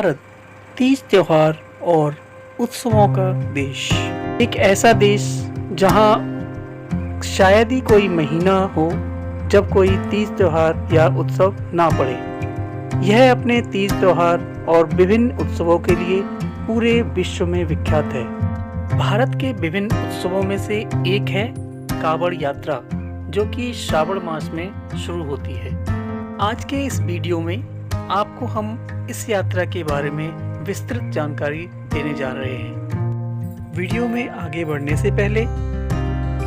भारत तीज त्योहार और उत्सवों का देश। एक ऐसा देश जहां शायद ही कोई महीना हो जब कोई तीज त्योहार या उत्सव ना पड़े। यह अपने तीज त्योहार और विभिन्न उत्सवों के लिए पूरे विश्व में विख्यात है। भारत के विभिन्न उत्सवों में से एक है कावड़ यात्रा, जो कि श्रावण मास में शुरू होती है। आज के इस वीडियो में आपको हम इस यात्रा के बारे में विस्तृत जानकारी देने जा रहे हैं। वीडियो में आगे बढ़ने से पहले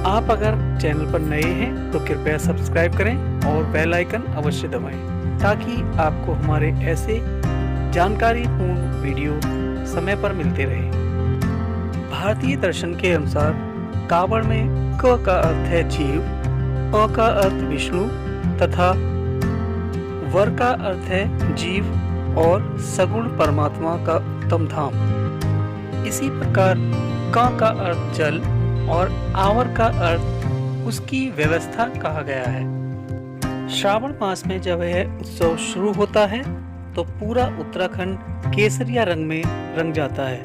आप अगर चैनल पर नए हैं तो कृपया सब्सक्राइब करें और बेल आइकन अवश्य दबाएं, ताकि आपको हमारे ऐसे जानकारीपूर्ण वीडियो समय पर मिलते रहे। भारतीय दर्शन के अनुसार कावड़ में क का अर्थ है जीव, अ का अर्थ विष्णु तथा वर का अर्थ है जीव और सगुण परमात्मा का उत्तम धाम। इसी प्रकार क का अर्थ जल और आवर का अर्थ उसकी व्यवस्था कहा गया है। श्रावण मास में जब यह उत्सव शुरू होता है तो पूरा उत्तराखंड केसरिया रंग में रंग जाता है।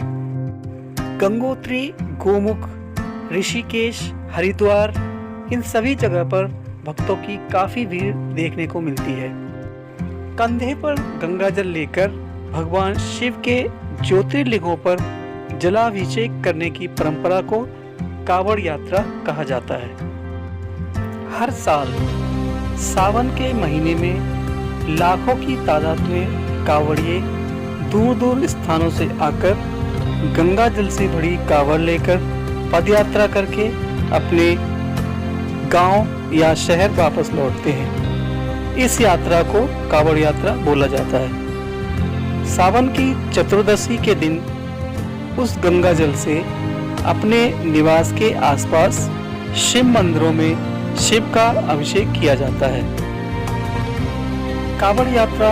गंगोत्री, गोमुख, ऋषिकेश, हरिद्वार, इन सभी जगह पर भक्तों की काफी भीड़ देखने को मिलती है। कंधे पर गंगा जल लेकर भगवान शिव के ज्योतिर्लिंगों पर जलाभिषेक करने की परंपरा को कावड़ यात्रा कहा जाता है। हर साल सावन के महीने में लाखों की तादाद में कावड़िए दूर दूर स्थानों से आकर गंगा जल से भरी कावड़ लेकर पदयात्रा करके अपने गांव या शहर वापस लौटते हैं। इस यात्रा को कावड़ यात्रा बोला जाता है। सावन की चतुर्दशी के दिन उस गंगा जल से अपने निवास के आसपास शिव मंदिरों में शिव का अभिषेक किया जाता है। कावड़ यात्रा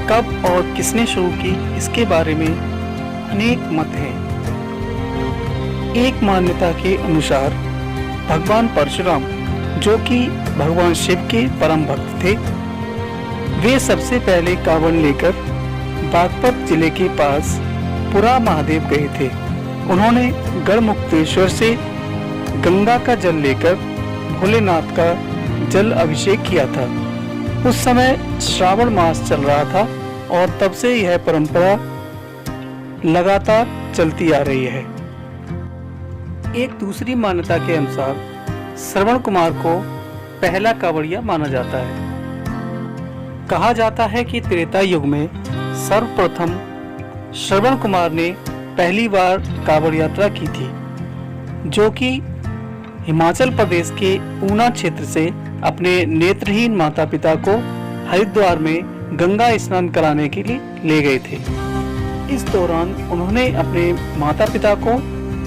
कब और किसने शुरू की, इसके बारे में अनेक मत हैं। एक मान्यता के अनुसार भगवान परशुराम, जो कि भगवान शिव के परम भक्त थे, वे सबसे पहले कावड़ लेकर बागपत जिले के पास पुरा महादेव गए थे। उन्होंने गढ़मुक्तेश्वर से गंगा का जल लेकर भोलेनाथ का जल अभिषेक किया था। उस समय श्रावण मास चल रहा था और तब से यह परंपरा लगातार चलती आ रही है। एक दूसरी मान्यता के अनुसार श्रवण कुमार को पहला कावड़िया माना जाता है। कहा जाता है कि त्रेता युग में सर्वप्रथम श्रवण कुमार ने पहली बार कावड़ यात्रा की थी, जो कि हिमाचल प्रदेश के ऊना क्षेत्र से अपने नेत्रहीन माता पिता को हरिद्वार में गंगा स्नान कराने के लिए ले गए थे। इस दौरान उन्होंने अपने माता पिता को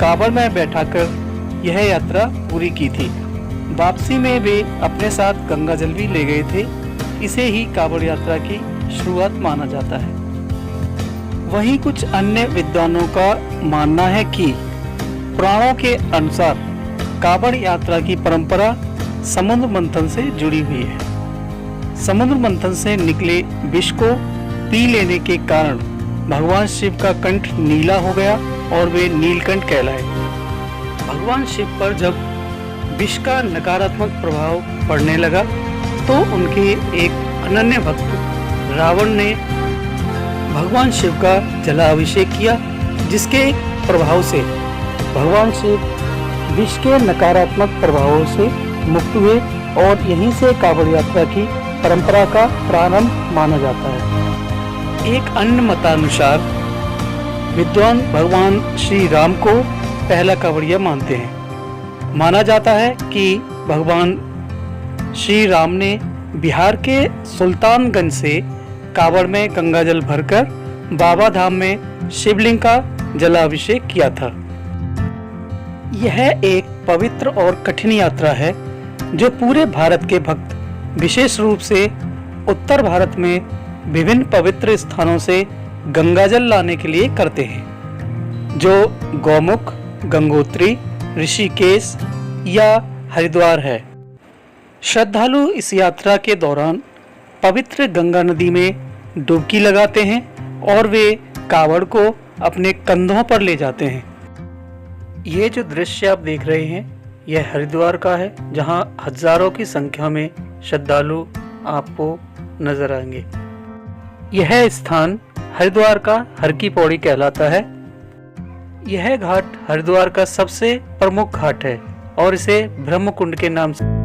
कावड़ में बैठाकर यह यात्रा पूरी की थी। वापसी में वे अपने साथ गंगा जल भी ले गए थे। इसे ही कावड़ यात्रा की शुरुआत माना जाता है। वहीं कुछ अन्य विद्वानों का मानना है कि पुराणों के अनुसार कावड़ यात्रा की परंपरा समुद्र मंथन से जुड़ी हुई है। समुद्र मंथन से निकले विष को पी लेने के कारण भगवान शिव का कंठ नीला हो गया और वे नीलकंठ कहलाए। भगवान शिव पर जब विष का नकारात्मक प्रभाव पड़ने लगा तो उनके एक अनन्य भक्त रावण ने भगवान शिव का जलाभिषेक किया, जिसके प्रभाव से भगवान शिव विष के नकारात्मक प्रभावों से मुक्त हुए और यहीं से कावड़ यात्रा की परंपरा का प्रारंभ माना जाता है। एक अन्य मतानुसार विद्वान भगवान श्री राम को पहला कावड़िया मानते हैं। माना जाता है कि भगवान श्री राम ने बिहार के सुल्तानगंज से कावड़ में गंगा जल भरकर बाबा धाम में शिवलिंग का जलाभिषेक किया था। यह एक पवित्र और कठिन यात्रा है जो पूरे भारत के भक्त विशेष रूप से उत्तर भारत में विभिन्न पवित्र स्थानों से गंगा जल लाने के लिए करते हैं, जो गौमुख, गंगोत्री, ऋषिकेश या हरिद्वार है। श्रद्धालु इस यात्रा के दौरान पवित्र गंगा नदी में डुबकी लगाते हैं और वे कावड़ को अपने कंधों पर ले जाते हैं। ये जो दृश्य आप देख रहे हैं यह हरिद्वार का है, जहां हजारों की संख्या में श्रद्धालु आपको नजर आएंगे। यह स्थान हरिद्वार का हर की पौड़ी कहलाता है। यह घाट हरिद्वार का सबसे प्रमुख घाट है और इसे ब्रह्मकुंड के नाम से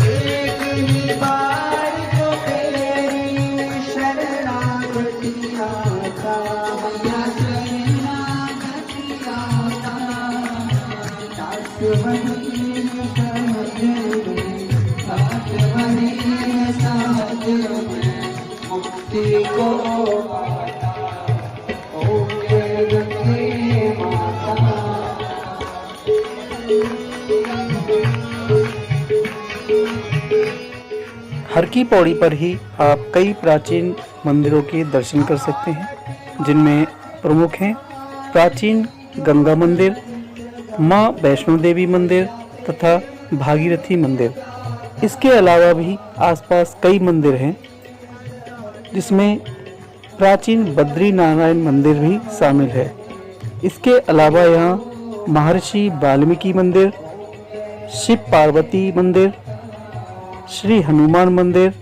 एक ही बार को हर की पौड़ी पर ही आप कई प्राचीन मंदिरों के दर्शन कर सकते हैं, जिनमें प्रमुख हैं प्राचीन गंगा मंदिर, माँ वैष्णो देवी मंदिर तथा भागीरथी मंदिर। इसके अलावा भी आसपास कई मंदिर हैं, जिसमें प्राचीन बद्री नारायण मंदिर भी शामिल है। इसके अलावा यहाँ महर्षि वाल्मीकि मंदिर, शिव पार्वती मंदिर, श्री हनुमान मंदिर,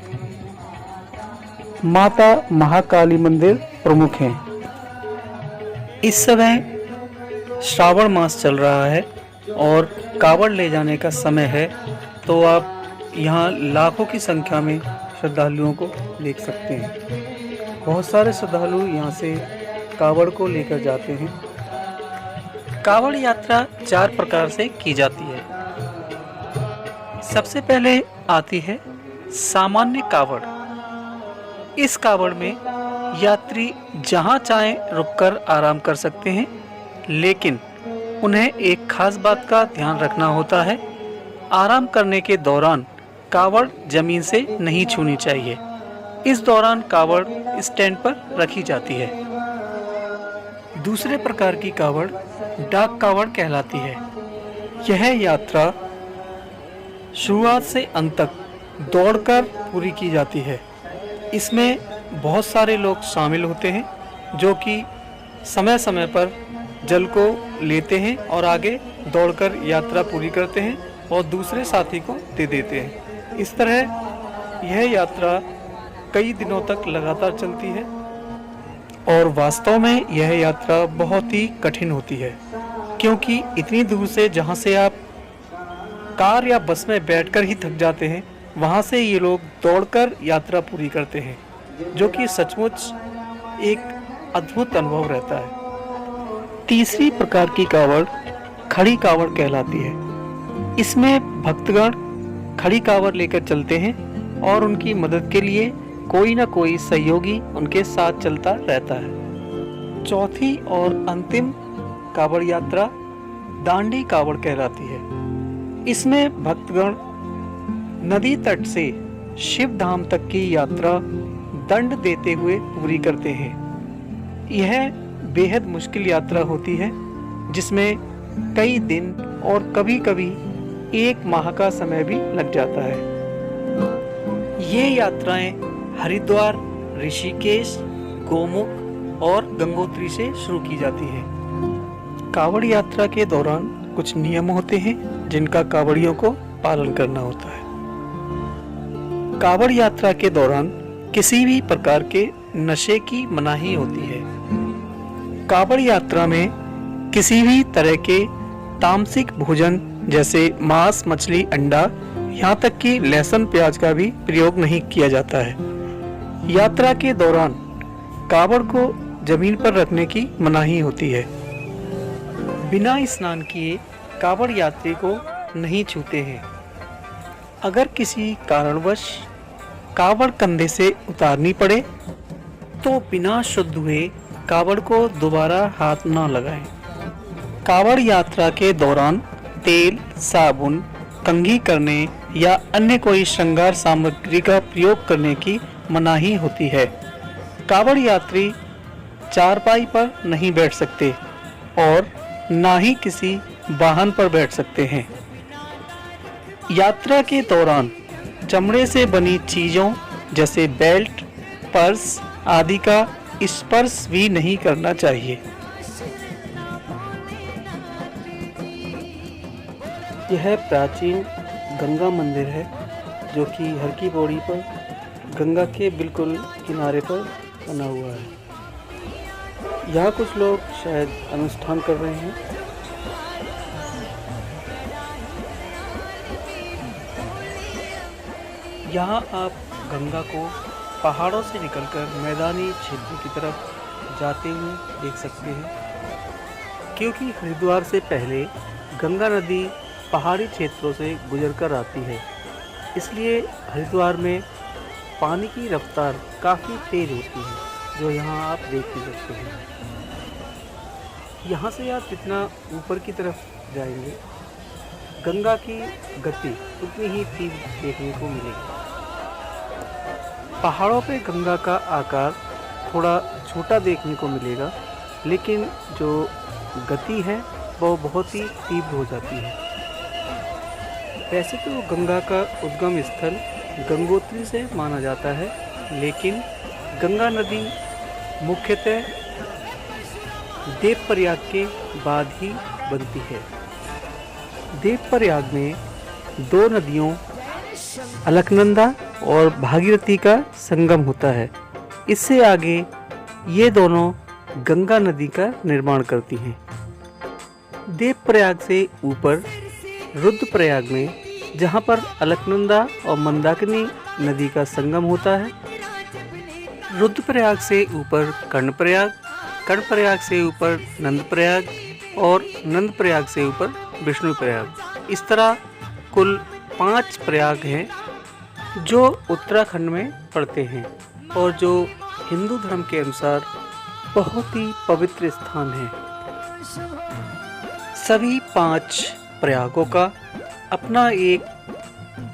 माता महाकाली मंदिर प्रमुख हैं। इस समय श्रावण मास चल रहा है और कावड़ ले जाने का समय है, तो आप यहाँ लाखों की संख्या में श्रद्धालुओं को देख सकते हैं। बहुत सारे श्रद्धालु यहाँ से कावड़ को लेकर जाते हैं। कावड़ यात्रा 4 प्रकार से की जाती है। सबसे पहले आती है सामान्य कावड़। इस कावड़ में यात्री जहाँ चाहें रुककर आराम कर सकते हैं, लेकिन उन्हें एक खास बात का ध्यान रखना होता है। आराम करने के दौरान कावड़ जमीन से नहीं छूनी चाहिए। इस दौरान कावड़ स्टैंड पर रखी जाती है। दूसरे प्रकार की कावड़ डाक कावड़ कहलाती है। यह यात्रा शुरुआत से अंत तक दौड़कर पूरी की जाती है। इसमें बहुत सारे लोग शामिल होते हैं, जो कि समय समय पर जल को लेते हैं और आगे दौड़कर यात्रा पूरी करते हैं और दूसरे साथी को दे देते हैं। इस तरह यह यात्रा कई दिनों तक लगातार चलती है और वास्तव में यह यात्रा बहुत ही कठिन होती है, क्योंकि इतनी दूर से जहाँ से आप कार या बस में बैठकर ही थक जाते हैं, वहाँ से ये लोग दौड़कर यात्रा पूरी करते हैं, जो कि सचमुच एक अद्भुत अनुभव रहता है। तीसरी प्रकार की कावड़ खड़ी कावड़ कहलाती है। इसमें भक्तगण खड़ी कावड़ लेकर चलते हैं और उनकी मदद के लिए कोई ना कोई सहयोगी उनके साथ चलता रहता है। चौथी और अंतिम कावड़ यात्रा दांडी कावड़ कहलाती है। इसमें भक्तगण नदी तट से शिव धाम तक की यात्रा दंड देते हुए पूरी करते हैं। यह बेहद मुश्किल यात्रा होती है, जिसमें कई दिन और कभी-कभी 1 माह का समय भी लग जाता है। ये यात्राएं हरिद्वार, ऋषिकेश, गोमुख और गंगोत्री से शुरू की जाती है। कावड़ यात्रा के दौरान कुछ नियम होते हैं, जिनका कावड़ियों को पालन करना होता है। कावड़ यात्रा के दौरान किसी भी प्रकार के नशे की मनाही होती है। कावड़ यात्रा में किसी भी तरह के तामसिक भोजन जैसे मांस, मछली, अंडा, यहाँ तक कि लहसुन प्याज का भी प्रयोग नहीं किया जाता है। यात्रा के दौरान कावड़ को जमीन पर रखने की मनाही होती है। बिना स्नान किए कावड़ यात्री को नहीं छूते हैं। अगर किसी कारणवश कावड़ कंधे से उतारनी पड़े तो बिना शुद्ध हुए कावड़ को दोबारा हाथ न लगाएं। कावड़ यात्रा के दौरान तेल, साबुन, कंघी करने या अन्य कोई श्रृंगार सामग्री का प्रयोग करने की मनाही होती है। कावड़ यात्री चारपाई पर नहीं बैठ सकते और ना ही किसी वाहन पर बैठ सकते हैं। यात्रा के दौरान चमड़े से बनी चीजों जैसे बेल्ट, पर्स आदि का स्पर्श भी नहीं करना चाहिए। यह प्राचीन गंगा मंदिर है, जो कि हर की पौड़ी पर गंगा के बिल्कुल किनारे पर बना हुआ है। यहाँ कुछ लोग शायद अनुष्ठान कर रहे हैं। यहाँ आप गंगा को पहाड़ों से निकलकर मैदानी क्षेत्र की तरफ जाते हुए देख सकते हैं, क्योंकि हरिद्वार से पहले गंगा नदी पहाड़ी क्षेत्रों से गुजरकर आती है, इसलिए हरिद्वार में पानी की रफ्तार काफ़ी तेज़ होती है, जो यहाँ आप देख ही सकते हैं। यहाँ से आप जितना ऊपर की तरफ जाएंगे, गंगा की गति उतनी ही तीव्र देखने को मिलेगी। पहाड़ों पे गंगा का आकार थोड़ा छोटा देखने को मिलेगा, लेकिन जो गति है वो बहुत ही तीव्र हो जाती है। वैसे तो गंगा का उद्गम स्थल गंगोत्री से माना जाता है, लेकिन गंगा नदी मुख्यतः देवप्रयाग के बाद ही बनती है। देवप्रयाग में दो नदियों अलकनंदा और भागीरथी का संगम होता है। इससे आगे ये दोनों गंगा नदी का निर्माण करती हैं। देवप्रयाग से ऊपर रुद्रप्रयाग में, जहाँ पर अलकनंदा और मंदाकिनी नदी का संगम होता है, रुद्रप्रयाग से ऊपर कर्णप्रयाग, कर्णप्रयाग से ऊपर नंदप्रयाग और नंदप्रयाग से ऊपर विष्णुप्रयाग। इस तरह कुल 5 प्रयाग हैं जो उत्तराखंड में पड़ते हैं और जो हिंदू धर्म के अनुसार बहुत ही पवित्र स्थान है। सभी 5 प्रयागों का अपना एक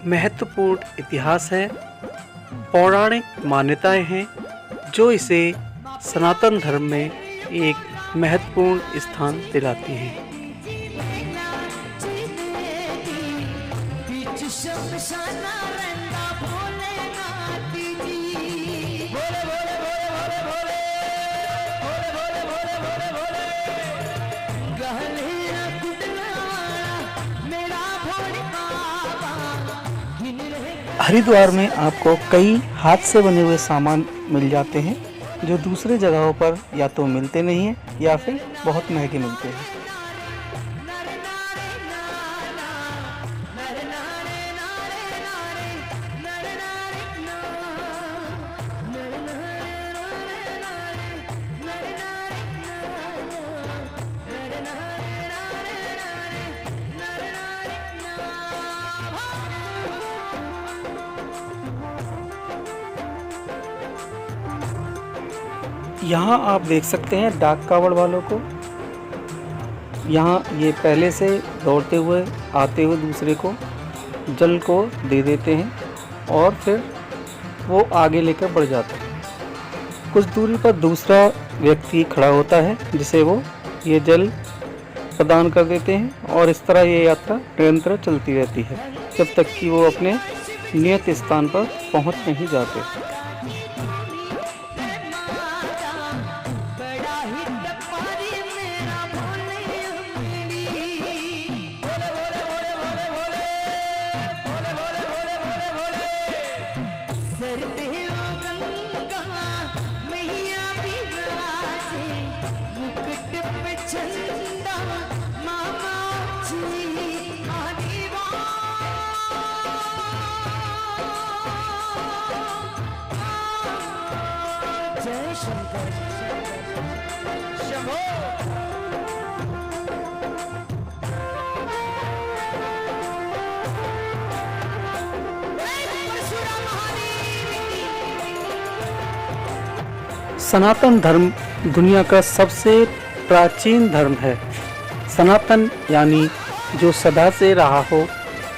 महत्वपूर्ण इतिहास है, पौराणिक मान्यताएं हैं जो इसे सनातन धर्म में एक महत्वपूर्ण स्थान दिलाती हैं। हरिद्वार में आपको कई हाथ से बने हुए सामान मिल जाते हैं जो दूसरे जगहों पर या तो मिलते नहीं हैं या फिर बहुत महंगे मिलते हैं। यहाँ आप देख सकते हैं डाक कावड़ वालों को। यहाँ ये पहले से दौड़ते हुए आते हुए दूसरे को जल को दे देते हैं और फिर वो आगे लेकर बढ़ जाते हैं। कुछ दूरी पर दूसरा व्यक्ति खड़ा होता है जिसे वो ये जल प्रदान कर देते हैं और इस तरह ये यात्रा निरंतर चलती रहती है जब तक कि वो अपने नियत स्थान पर पहुँच नहीं जाते। सनातन धर्म दुनिया का सबसे प्राचीन धर्म है। सनातन यानी जो सदा से रहा हो।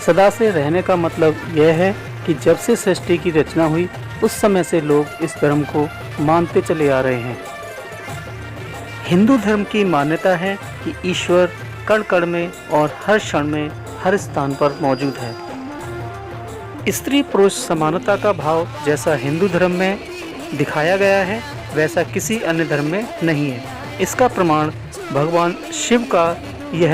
सदा से रहने का मतलब यह है कि जब से सृष्टि की रचना हुई उस समय से लोग इस धर्म को मानते चले आ रहे हैं। हिंदू धर्म की मान्यता है कि ईश्वर कण कण में और हर क्षण में हर स्थान पर मौजूद है। स्त्री पुरुष समानता का भाव जैसा हिंदू धर्म में दिखाया गया है वैसा किसी अन्य धर्म में नहीं है। इसका प्रमाण भगवान शिव का यह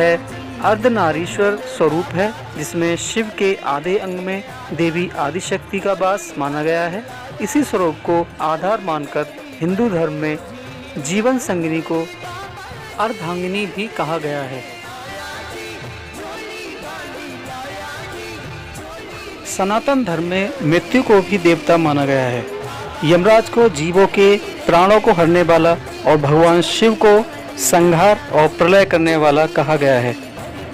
अर्धनारीश्वर स्वरूप है, जिसमें शिव के आधे अंग में देवी आदिशक्ति का वास माना गया है। इसी स्वरूप को आधार मानकर हिंदू धर्म में जीवन संगिनी को अर्धांगिनी भी कहा गया है। सनातन धर्म में मृत्यु को भी देवता माना गया है। यमराज को जीवों के प्राणों को हरने वाला और भगवान शिव को संहार और प्रलय करने वाला कहा गया है।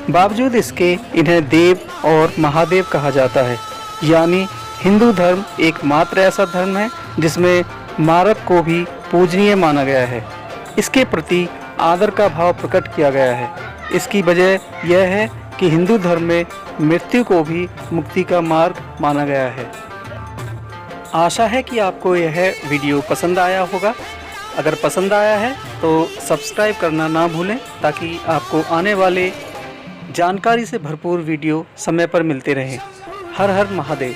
बावजूद इसके इन्हें देव और महादेव कहा जाता है। यानी हिंदू धर्म एकमात्र ऐसा धर्म है जिसमें मारक को भी पूजनीय माना गया है। इसके प्रति आदर का भाव प्रकट किया गया है। इसकी वजह यह है कि हिंदू धर्म में मृत्यु को भी मुक्ति का मार्ग माना गया है। आशा है कि आपको यह वीडियो पसंद आया होगा। अगर पसंद आया है तो सब्सक्राइब करना ना भूलें ताकि आपको आने वाले जानकारी से भरपूर वीडियो समय पर मिलते रहें। हर हर महादेव।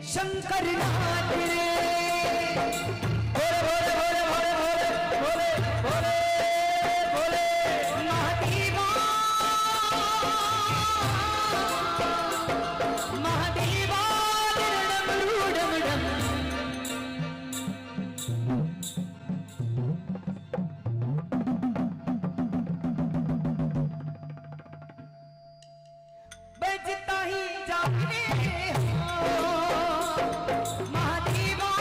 शंकर नाथ रे महादेवा महादेवा डम डम बजता ही जाने महादेवा।